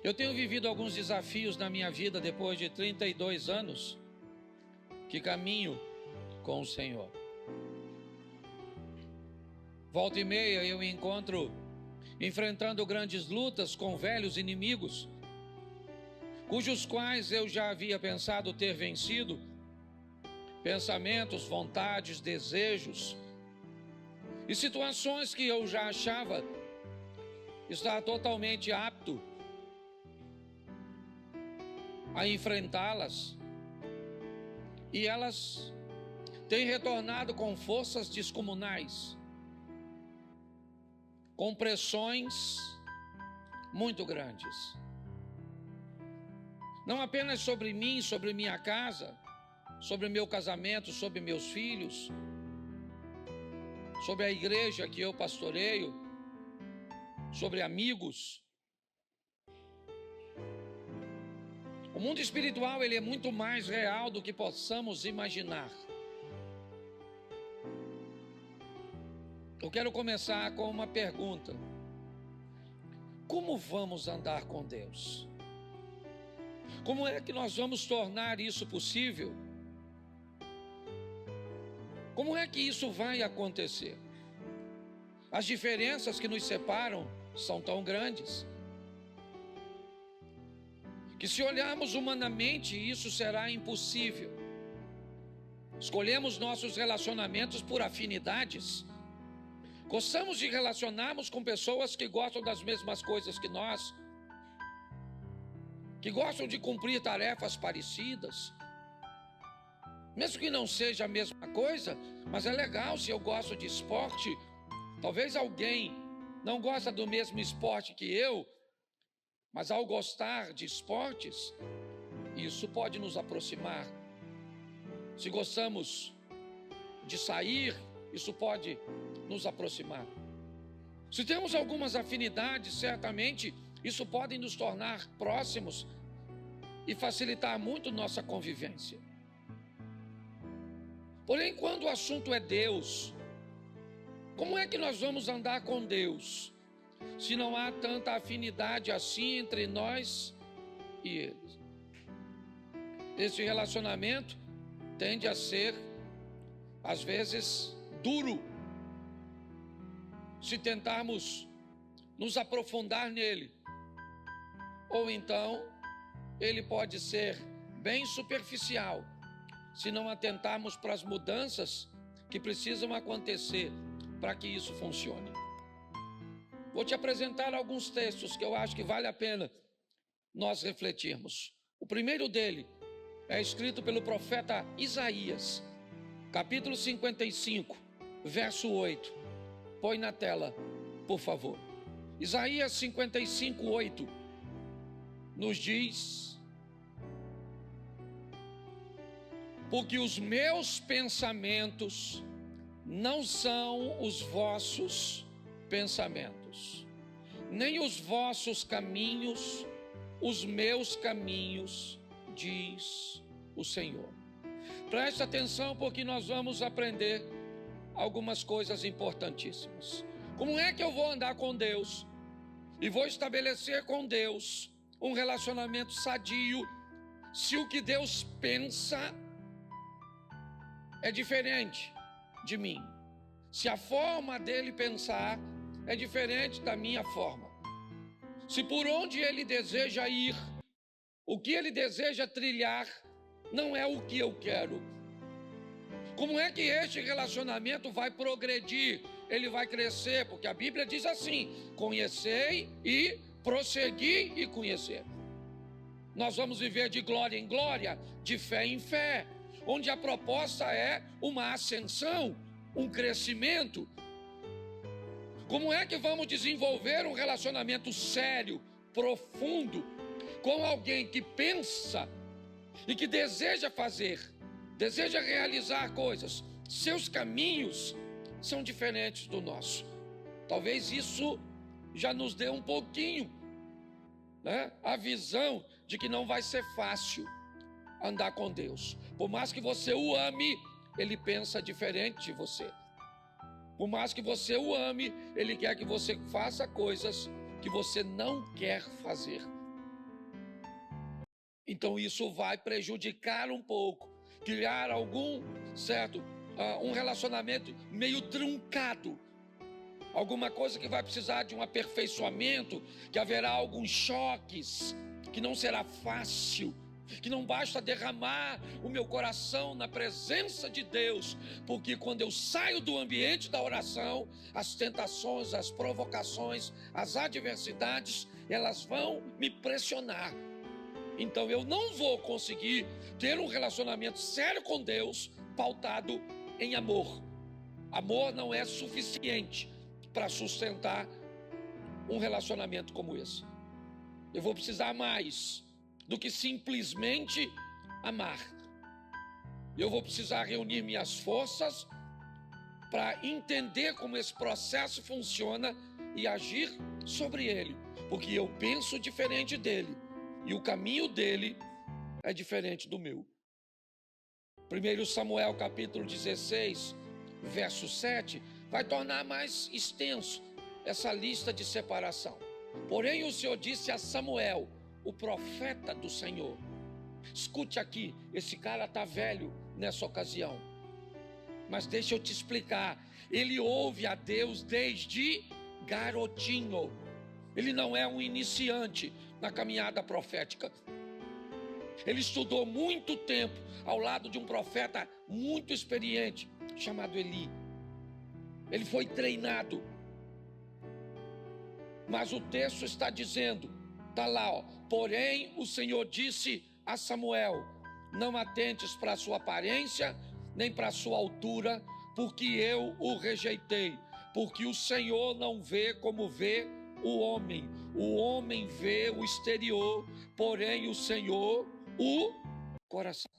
Eu tenho vivido alguns desafios na minha vida depois de 32 anos que caminho com o Senhor. Volta e meia eu me encontro enfrentando grandes lutas com velhos inimigos, cujos quais eu já havia pensado ter vencido, pensamentos, vontades, desejos e situações que eu já achava estar totalmente apto a enfrentá-las, e elas têm retornado com forças descomunais, com pressões muito grandes, não apenas sobre mim, sobre minha casa, sobre meu casamento, sobre meus filhos, sobre a igreja que eu pastoreio, sobre amigos. O mundo espiritual, ele é muito mais real do que possamos imaginar. Eu quero começar com uma pergunta: como vamos andar com Deus? Como é que nós vamos tornar isso possível? Como é que isso vai acontecer? As diferenças que nos separam são tão grandes que, se olharmos humanamente, isso será impossível. Escolhemos nossos relacionamentos por afinidades. Gostamos de relacionarmos com pessoas que gostam das mesmas coisas que nós, que gostam de cumprir tarefas parecidas. Mesmo que não seja a mesma coisa, mas é legal se eu gosto de esporte. Talvez alguém não gosta do mesmo esporte que eu, mas ao gostar de esportes, isso pode nos aproximar. Se gostamos de sair, isso pode nos aproximar. Se temos algumas afinidades, certamente isso pode nos tornar próximos e facilitar muito nossa convivência. Porém, quando o assunto é Deus, como é que nós vamos andar com Deus, se não há tanta afinidade assim entre nós e Ele? Esse relacionamento tende a ser, às vezes, duro, se tentarmos nos aprofundar nele. Ou então, ele pode ser bem superficial, se não atentarmos para as mudanças que precisam acontecer para que isso funcione. Vou te apresentar alguns textos que eu acho que vale a pena nós refletirmos. O primeiro dele é escrito pelo profeta Isaías, capítulo 55, verso 8. Põe na tela, por favor. Isaías 55, 8 nos diz: porque os meus pensamentos não são os vossos pensamentos, nem os vossos caminhos, os meus caminhos, diz o Senhor. Preste atenção, porque nós vamos aprender algumas coisas importantíssimas. Como é que eu vou andar com Deus e vou estabelecer com Deus um relacionamento sadio, se o que Deus pensa é diferente de mim? Se a forma dele pensar é diferente da minha forma, se por onde ele deseja ir, o que ele deseja trilhar, não é o que eu quero, como é que este relacionamento vai progredir? Ele vai crescer, porque a Bíblia diz assim: conhecei e prossegui e conhecer. Nós vamos viver de glória em glória, de fé em fé, onde a proposta é uma ascensão, um crescimento. Como é que vamos desenvolver um relacionamento sério, profundo, com alguém que pensa e que deseja fazer, deseja realizar coisas? Seus caminhos são diferentes do nosso. Talvez isso já nos dê um pouquinho, a visão de que não vai ser fácil andar com Deus. Por mais que você o ame, ele pensa diferente de você. Por mais que você o ame, ele quer que você faça coisas que você não quer fazer. Então isso vai prejudicar um pouco, criar um relacionamento meio truncado. Alguma coisa que vai precisar de um aperfeiçoamento, que haverá alguns choques, que não será fácil, que não basta derramar o meu coração na presença de Deus, porque quando eu saio do ambiente da oração, as tentações, as provocações, as adversidades, elas vão me pressionar. Então eu não vou conseguir ter um relacionamento sério com Deus pautado em amor. Amor não é suficiente para sustentar um relacionamento como esse. Eu vou precisar mais do que simplesmente amar. Eu vou precisar reunir minhas forças para entender como esse processo funciona e agir sobre ele, porque eu penso diferente dele e o caminho dele é diferente do meu. 1 Samuel capítulo 16, verso 7, vai tornar mais extenso essa lista de separação. Porém, o Senhor disse a Samuel, o profeta do Senhor: escute aqui, esse cara está velho nessa ocasião, mas deixa eu te explicar, ele ouve a Deus desde garotinho, ele não é um iniciante na caminhada profética, ele estudou muito tempo ao lado de um profeta muito experiente, chamado Eli. Ele foi treinado. Mas o texto está dizendo, está lá, ó, porém o Senhor disse a Samuel: não atentes para a sua aparência, nem para a sua altura, porque eu o rejeitei. Porque o Senhor não vê como vê o homem vê o exterior, porém o Senhor o coração.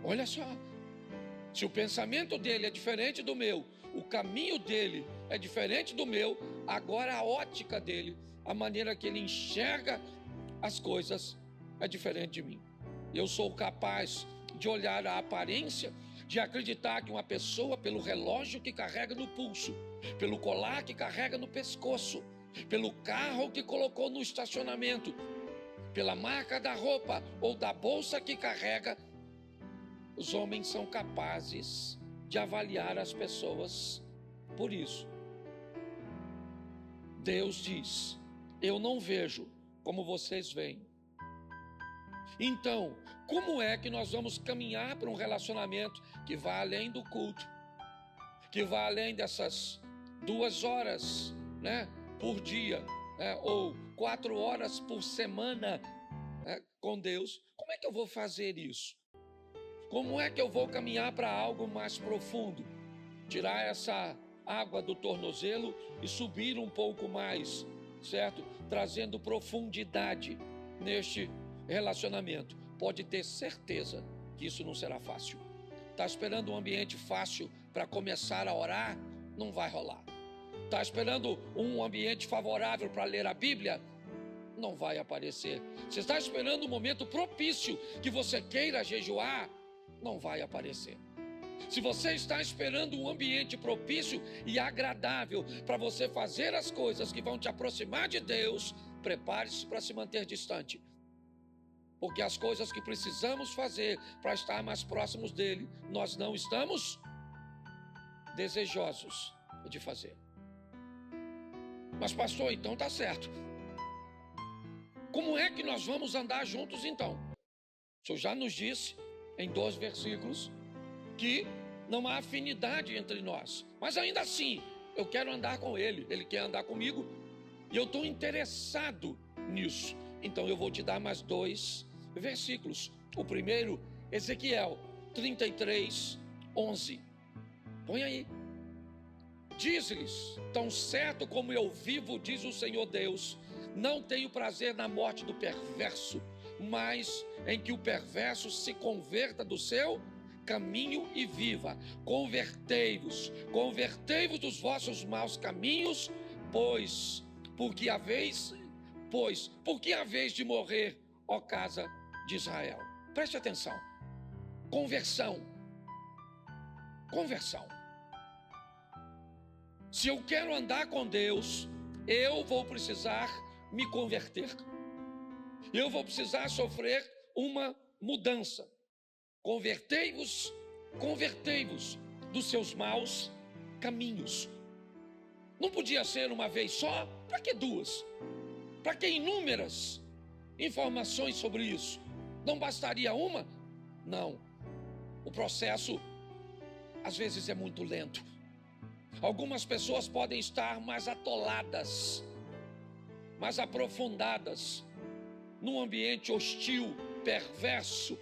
Olha só, se o pensamento dele é diferente do meu, o caminho dele é diferente do meu, agora a ótica dele, a maneira que ele enxerga as coisas é diferente de mim. Eu sou capaz de olhar a aparência, de acreditar que uma pessoa, pelo relógio que carrega no pulso, pelo colar que carrega no pescoço, pelo carro que colocou no estacionamento, pela marca da roupa ou da bolsa que carrega, os homens são capazes de avaliar as pessoas por isso. Deus diz: eu não vejo como vocês veem. Então, como é que nós vamos caminhar para um relacionamento que vá além do culto, que vá além dessas 2 horas, por dia, ou 4 horas por semana, com Deus? Como é que eu vou fazer isso? Como é que eu vou caminhar para algo mais profundo? Tirar essa água do tornozelo e subir um pouco mais, certo? Trazendo profundidade neste relacionamento. Pode ter certeza que isso não será fácil. Está esperando um ambiente fácil para começar a orar? Não vai rolar. Está esperando um ambiente favorável para ler a Bíblia? Não vai aparecer. Você está esperando um momento propício que você queira jejuar? Não vai aparecer. Se você está esperando um ambiente propício e agradável para você fazer as coisas que vão te aproximar de Deus, prepare-se para se manter distante. Porque as coisas que precisamos fazer para estar mais próximos dele, nós não estamos desejosos de fazer. Mas pastor, então tá certo. Como é que nós vamos andar juntos então? O Senhor já nos disse em 2 versículos que não há afinidade entre nós, mas ainda assim eu quero andar com ele, ele quer andar comigo e eu estou interessado nisso. Então eu vou te dar mais 2 versículos. O primeiro, Ezequiel 33, 11. Põe aí. Diz-lhes: tão certo como eu vivo, diz o Senhor Deus, não tenho prazer na morte do perverso, mas em que o perverso se converta do seu caminho e viva. Convertei-vos dos vossos maus caminhos, pois porque haveis de morrer, ó casa de Israel. Preste atenção. Conversão. Se eu quero andar com Deus, eu vou precisar me converter. Eu vou precisar sofrer uma mudança. Convertei-vos dos seus maus caminhos. Não podia ser uma vez só? Para que duas? Para que inúmeras informações sobre isso? Não bastaria uma? Não. O processo, às vezes, é muito lento. Algumas pessoas podem estar mais atoladas, mais aprofundadas, num ambiente hostil, perverso,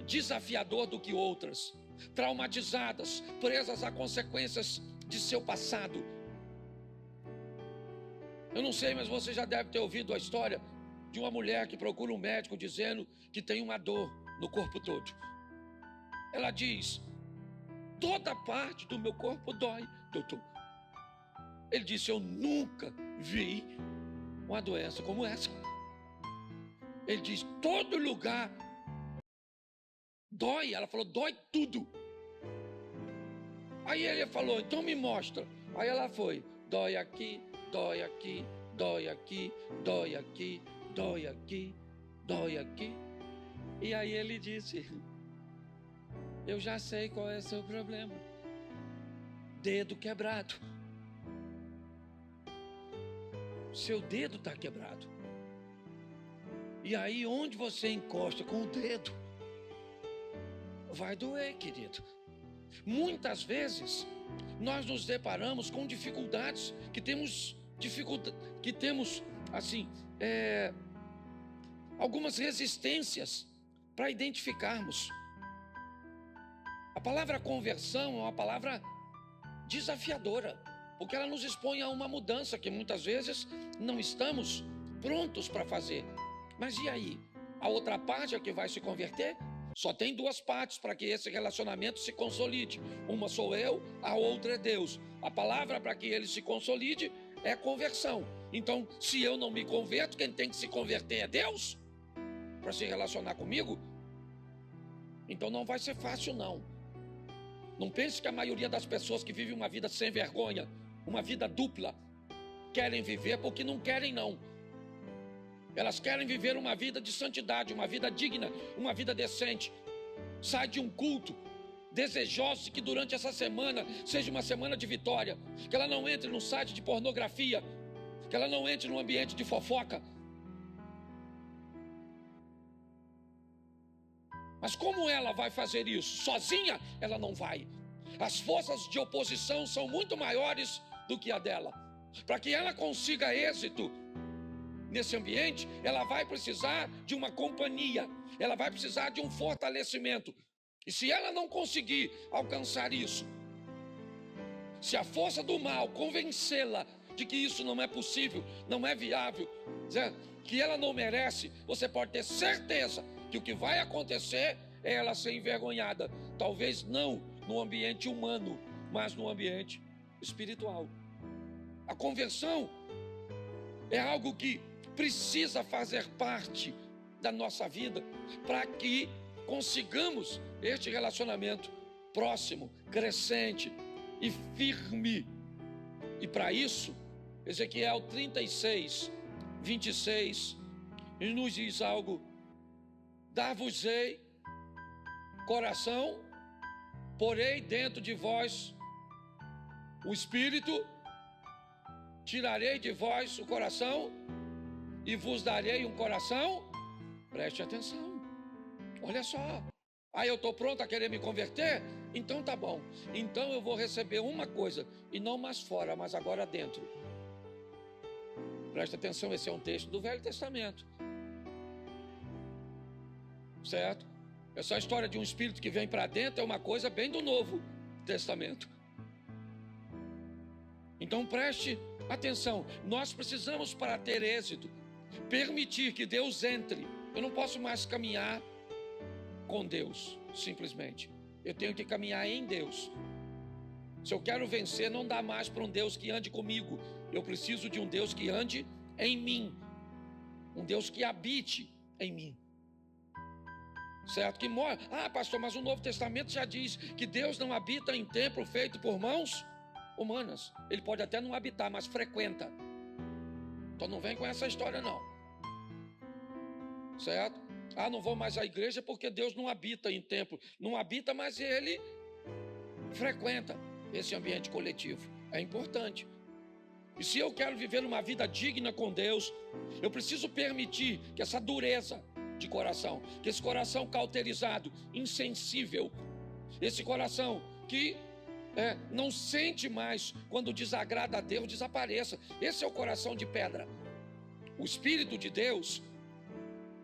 desafiador do que outras, traumatizadas, presas a consequências de seu passado. Eu não sei, mas você já deve ter ouvido a história de uma mulher que procura um médico dizendo que tem uma dor no corpo todo. Ela diz: toda parte do meu corpo dói, doutor. Ele disse: eu nunca vi uma doença como essa. Ele diz: todo lugar dói. Ela falou: dói tudo. Aí ele falou: então me mostra. Aí ela foi: dói aqui, dói aqui, dói aqui, dói aqui, dói aqui, dói aqui. E aí ele disse: eu já sei qual é o seu problema. Dedo quebrado. Seu dedo está quebrado. E aí onde você encosta com o dedo, vai doer, querido. Muitas vezes nós nos deparamos com dificuldades, que temos assim, algumas resistências para identificarmos. A palavra conversão é uma palavra desafiadora, porque ela nos expõe a uma mudança que muitas vezes não estamos prontos para fazer. Mas e aí? A outra parte é que vai se converter? Só tem duas partes para que esse relacionamento se consolide. Uma sou eu, a outra é Deus. A palavra para que ele se consolide é conversão. Então, se eu não me converto, quem tem que se converter é Deus para se relacionar comigo? Então não vai ser fácil, não. Não pense que a maioria das pessoas que vivem uma vida sem vergonha, uma vida dupla, querem viver porque não querem, não. Elas querem viver uma vida de santidade, uma vida digna, uma vida decente. Sai de um culto desejoso de que durante essa semana seja uma semana de vitória. Que ela não entre num site de pornografia, que ela não entre num ambiente de fofoca. Mas como ela vai fazer isso? Sozinha, ela não vai. As forças de oposição são muito maiores do que a dela. Para que ela consiga êxito nesse ambiente, ela vai precisar de uma companhia, ela vai precisar de um fortalecimento. E se ela não conseguir alcançar isso, se a força do mal convencê-la de que isso não é possível, não é viável, que ela não merece, você pode ter certeza que o que vai acontecer é ela ser envergonhada. Talvez não no ambiente humano, mas no ambiente espiritual. A conversão é algo que precisa fazer parte da nossa vida para que consigamos este relacionamento próximo, crescente e firme. E para isso, Ezequiel 36, 26, ele nos diz algo: dar-vos-ei coração, porei dentro de vós o espírito, tirarei de vós o coração e vos darei um coração. Preste atenção, olha só. Aí eu estou pronto a querer me converter? Então tá bom. Então eu vou receber uma coisa, e não mais fora, mas agora dentro. Preste atenção, esse é um texto do Velho Testamento. Certo? Essa história de um espírito que vem para dentro é uma coisa bem do Novo Testamento. Então preste atenção, nós precisamos, para ter êxito, permitir que Deus entre. Eu não posso mais caminhar com Deus, simplesmente. Eu tenho que caminhar em Deus. Se eu quero vencer, não dá mais para um Deus que ande comigo. Eu preciso de um Deus que ande em mim. Um Deus que habite em mim. Certo? Que mora. Ah, pastor, mas o Novo Testamento já diz que Deus não habita em templo feito por mãos humanas. Ele pode até não habitar, mas frequenta. Então não vem com essa história, não. certo? Ah, não vou mais à igreja porque Deus não habita em templo. Não habita, mas Ele frequenta esse ambiente coletivo. É importante. E se eu quero viver uma vida digna com Deus, eu preciso permitir que essa dureza de coração, que esse coração cauterizado, insensível, esse coração que não sente mais quando desagrada a Deus, desapareça. Esse é o coração de pedra. O Espírito de Deus,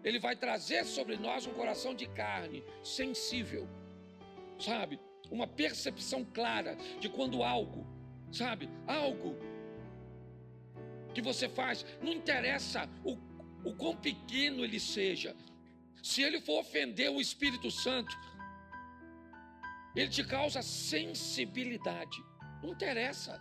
Ele vai trazer sobre nós um coração de carne, sensível, sabe? Uma percepção clara de quando algo, sabe? Algo que você faz, não interessa o quão pequeno ele seja, se ele for ofender o Espírito Santo, ele te causa sensibilidade, não interessa.